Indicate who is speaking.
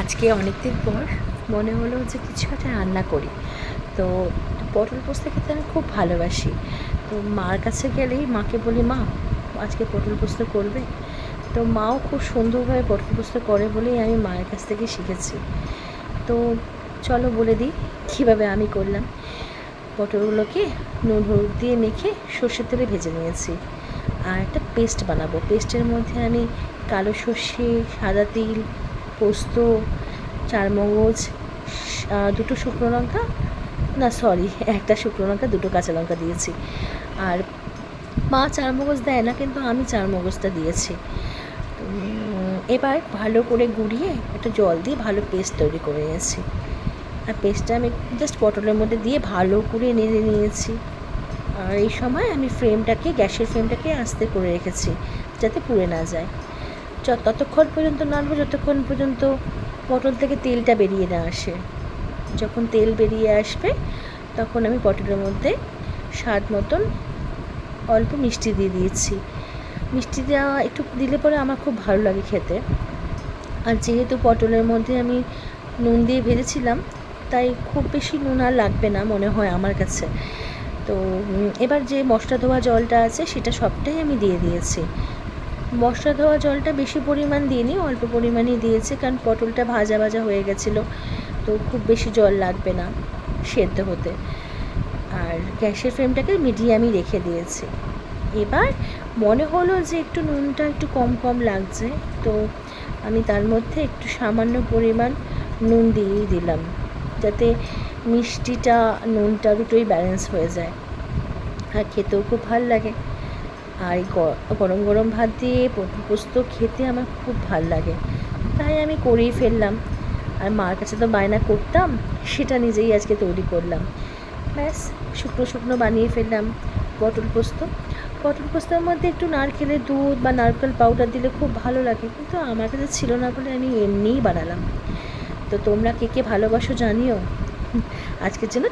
Speaker 1: আজকে অনেক দিন পর মনে হলো যে কিছু একটা রান্না করি। তো পটল পোস্ত খেতে আমি খুব ভালোবাসি। তো মার কাছে গেলেই মাকে বলি, মা আজকে পটল পোস্ত করবে? তো মাও খুব সুন্দরভাবে পটল পোস্ত করে বলেই আমি মায়ের কাছ থেকে শিখেছি। তো চলো বলে দিই কীভাবে আমি করলাম। পটলগুলোকে নুন হলুদ দিয়ে মেখে সর্ষের তেলে ভেজে নিয়েছি। আর একটা পেস্ট বানাবো। পেস্টের মধ্যে আমি কালো সর্ষে, সাদা তিল, পোস্ত, চারমগজ, দুটো শুকনো লঙ্কা, না সরি একটা শুকনো লঙ্কা, দুটো কাঁচা লঙ্কা দিয়েছি। আর মা চারমগজ দেয় না, কিন্তু আমি চারমগজটা দিয়েছি। এবার ভালো করে গুঁড়িয়ে একটু জল দিয়ে ভালো পেস্ট তৈরি করে নিয়েছি। আর পেস্টটা আমি জাস্ট পটলের মধ্যে দিয়ে ভালো করে নেড়ে নিয়েছি। আর এই সময় আমি গ্যাসের ফ্লেমটাকে আস্তে করে রেখেছি যাতে পুড়ে না যায়। ততক্ষণ পর্যন্ত নাড়বো যতক্ষণ পর্যন্ত পটল থেকে তেলটা বেরিয়ে না আসে। যখন তেল বেরিয়ে আসবে তখন আমি পটলের মধ্যে স্বাদ মতন অল্প মিষ্টি দিয়ে দিয়েছি। মিষ্টি দেওয়া একটু দিলে পরে আমার খুব ভালো লাগে খেতে। আর যেহেতু পটলের মধ্যে আমি নুন দিয়ে ভেজেছিলাম, তাই খুব বেশি নুন আর লাগবে না মনে হয় আমার কাছে। তো এবার যে মশলা ধোয়া জলটা আছে সেটা সবটাই আমি দিয়ে দিয়েছি। মশলা ধোয়া জলটা বেশি পরিমাণ দিইনি, অল্প পরিমাণই দিয়েছি, কারণ পটলটা ভাজা ভাজা হয়ে গেছিলো, তো খুব বেশি জল লাগবে না সেদ্ধ হতে। আর গ্যাসের ফ্লেমটাকে মিডিয়ামই রেখে দিয়েছি। এবার মনে হলো যে একটু নুনটা একটু কম কম লাগছে, তো আমি তার মধ্যে একটু সামান্য পরিমাণ নুন দিয়েই দিলাম, যাতে মিষ্টিটা নুনটা দুটোই ব্যালেন্স হয়ে যায় আর খেতেও খুব ভালো লাগে। আর গরম গরম ভাত দিয়ে পটল পোস্ত খেতে আমার খুব ভাল লাগে, তাই আমি করেই ফেললাম। আর মার কাছে তো বায়না করতাম, সেটা নিজেই আজকে তৈরি করলাম। ব্যাস শুকনো শুকনো বানিয়ে ফেললাম পটল পোস্ত। পটল পোস্তের মধ্যে একটু নারকেলের দুধ বা নারকেল পাউডার দিলে খুব ভালো লাগে, কিন্তু আমার কাছে ছিল না বলে আমি এমনিই বানালাম। তো তোমরা কে কে ভালোবাসো জানিও। আজকের জন্য